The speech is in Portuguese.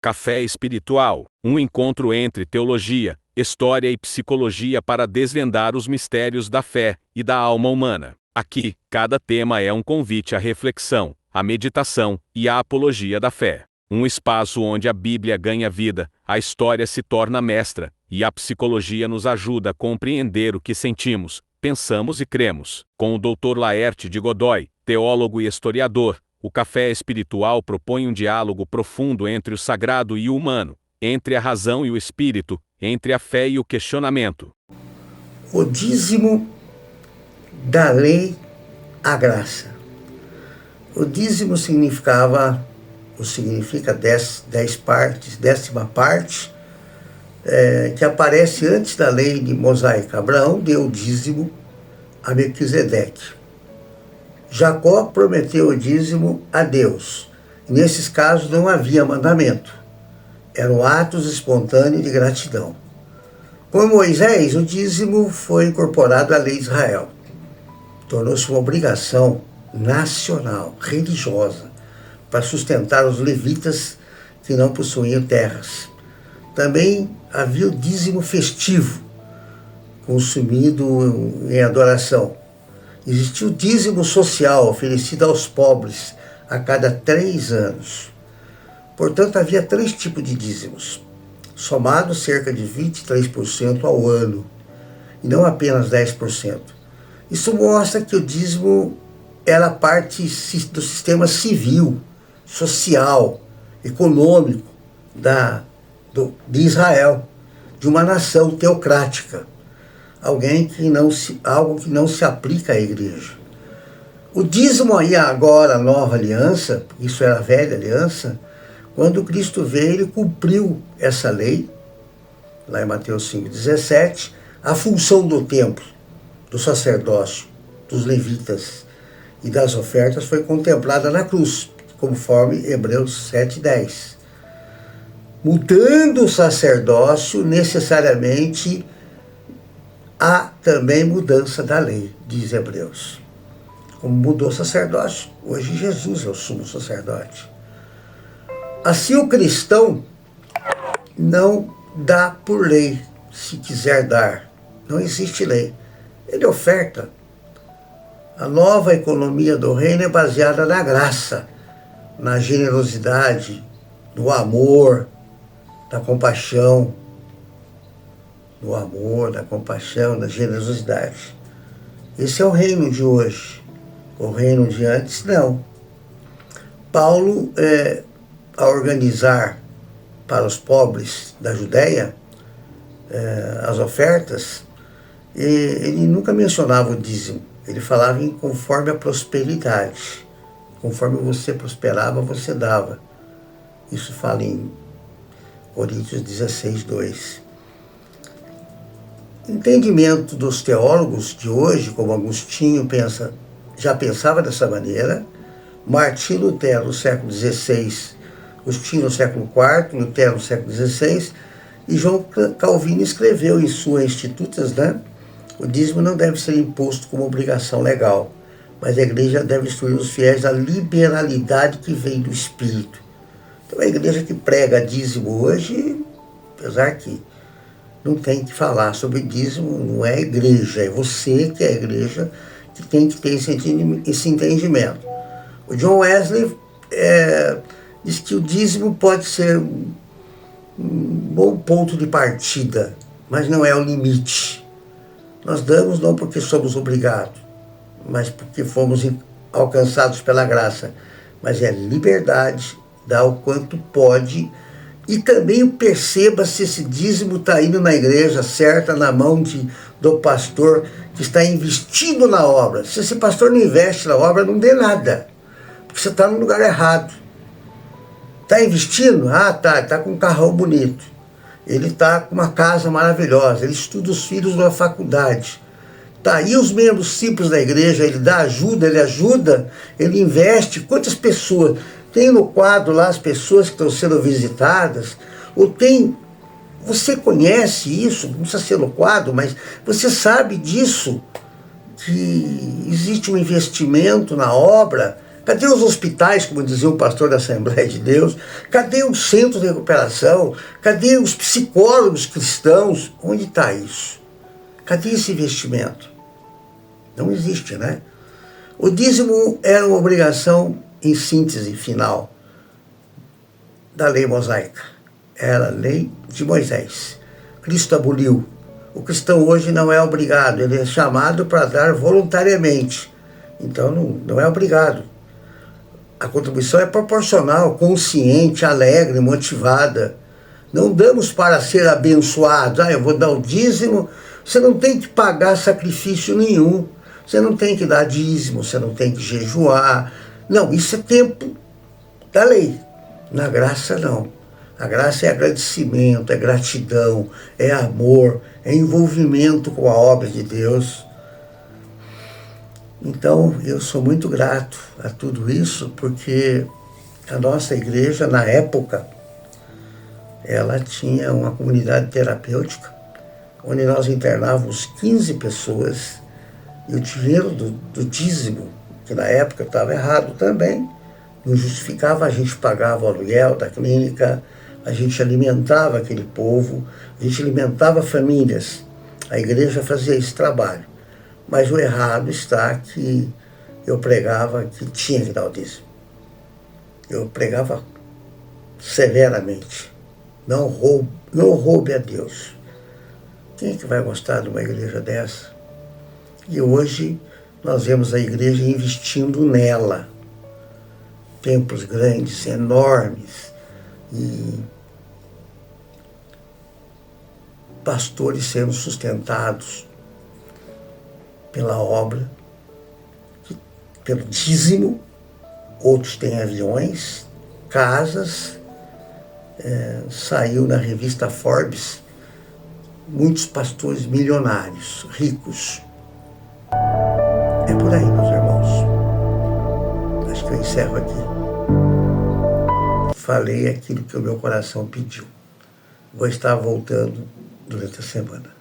Café Espiritual, um encontro entre teologia, história e psicologia para desvendar os mistérios da fé e da alma humana. Aqui, cada tema é um convite à reflexão, à meditação e à apologia da fé. Um espaço onde a Bíblia ganha vida, a história se torna mestra, e a psicologia nos ajuda a compreender o que sentimos, pensamos e cremos. Com o Dr. Laerte de Godoy, teólogo e historiador, o Café Espiritual propõe um diálogo profundo entre o sagrado e o humano, entre a razão e o espírito, entre a fé e o questionamento. O dízimo da lei à graça. O dízimo significa 10 partes, 10ª parte, que aparece antes da lei de mosaica. Abraão deu o dízimo a Melquisedeque. Jacó prometeu o dízimo a Deus. Nesses casos não havia mandamento. Eram atos espontâneos de gratidão. Com Moisés, o dízimo foi incorporado à lei de Israel. Tornou-se uma obrigação nacional, religiosa, para sustentar os levitas que não possuíam terras. Também havia o dízimo festivo, consumido em adoração. Existia o dízimo social, oferecido aos pobres a cada 3 anos. Portanto, havia 3 tipos de dízimos, somados cerca de 23% ao ano, e não apenas 10%. Isso mostra que o dízimo era parte do sistema civil, social, econômico de Israel, de uma nação teocrática. Algo que não se aplica à igreja. O dízimo aí agora, a nova aliança, isso era a velha aliança, quando Cristo veio, ele cumpriu essa lei, lá em Mateus 5,17, a função do templo, do sacerdócio, dos levitas e das ofertas foi contemplada na cruz, conforme Hebreus 7,10. Mudando o sacerdócio, necessariamente há também mudança da lei, diz Hebreus. Como mudou o sacerdócio, hoje Jesus é o sumo sacerdote. Assim, o cristão não dá por lei, se quiser dar. Não existe lei. Ele oferta. A nova economia do reino é baseada na graça, na generosidade, no amor, na compaixão. No amor, na compaixão, na generosidade. Esse é o reino de hoje. O reino de antes, não. Paulo, ao organizar para os pobres da Judéia as ofertas, ele nunca mencionava o dízimo. Ele falava em conforme a prosperidade. Conforme você prosperava, você dava. Isso fala em Coríntios 16:2. Entendimento dos teólogos de hoje, como Agostinho já pensava dessa maneira, Martinho Lutero no século XVI, Agostinho no século IV, Lutero no século XVI, e João Calvino escreveu em suas Institutas, o dízimo não deve ser imposto como obrigação legal, mas a igreja deve instruir os fiéis da liberalidade que vem do Espírito. Então a igreja que prega dízimo hoje, apesar que não tem que falar sobre dízimo, não é a igreja, é você que é a igreja que tem que ter esse entendimento. O John Wesley diz que o dízimo pode ser um bom ponto de partida, mas não é o limite. Nós damos não porque somos obrigados, mas porque fomos alcançados pela graça. Mas é liberdade, dá o quanto pode. E também perceba se esse dízimo está indo na igreja certa, na mão do pastor que está investindo na obra. Se esse pastor não investe na obra, não dê nada, porque você está no lugar errado. Está investindo? Está com um carrão bonito. Ele está com uma casa maravilhosa, ele estuda os filhos numa faculdade. E os membros simples da igreja, ele dá ajuda, ele investe. Quantas pessoas... Tem no quadro lá as pessoas que estão sendo visitadas, você conhece isso, não precisa ser no quadro, mas você sabe disso, que existe um investimento na obra. Cadê os hospitais, como dizia o pastor da Assembleia de Deus? Cadê o centro de recuperação? Cadê os psicólogos cristãos? Onde está isso? Cadê esse investimento? Não existe, né? O dízimo era uma obrigação, em síntese final, da lei mosaica. Era a lei de Moisés. Cristo aboliu. O cristão hoje não é obrigado, ele é chamado para dar voluntariamente. Então não é obrigado. A contribuição é proporcional, consciente, alegre, motivada. Não damos para ser abençoados. Eu vou dar o dízimo. Você não tem que pagar sacrifício nenhum. Você não tem que dar dízimo, você não tem que jejuar. Não, isso é tempo da lei. Na graça, não. A graça é agradecimento, é gratidão, é amor, é envolvimento com a obra de Deus. Então, eu sou muito grato a tudo isso, porque a nossa igreja, na época, ela tinha uma comunidade terapêutica, onde nós internávamos 15 pessoas, e o dinheiro do dízimo, que na época estava errado também, não justificava, a gente pagava o aluguel da clínica, a gente alimentava aquele povo, a gente alimentava famílias. A igreja fazia esse trabalho. Mas o errado está que eu pregava que tinha que dar o dízimo. Eu pregava severamente. Não roube a Deus. Quem é que vai gostar de uma igreja dessa? E hoje nós vemos a igreja investindo nela. Templos grandes, enormes, e pastores sendo sustentados pela obra, pelo dízimo. Outros têm aviões, casas. Saiu na revista Forbes muitos pastores milionários, ricos. É por aí, meus irmãos. Acho que eu encerro aqui. Falei aquilo que o meu coração pediu. Vou estar voltando durante a semana.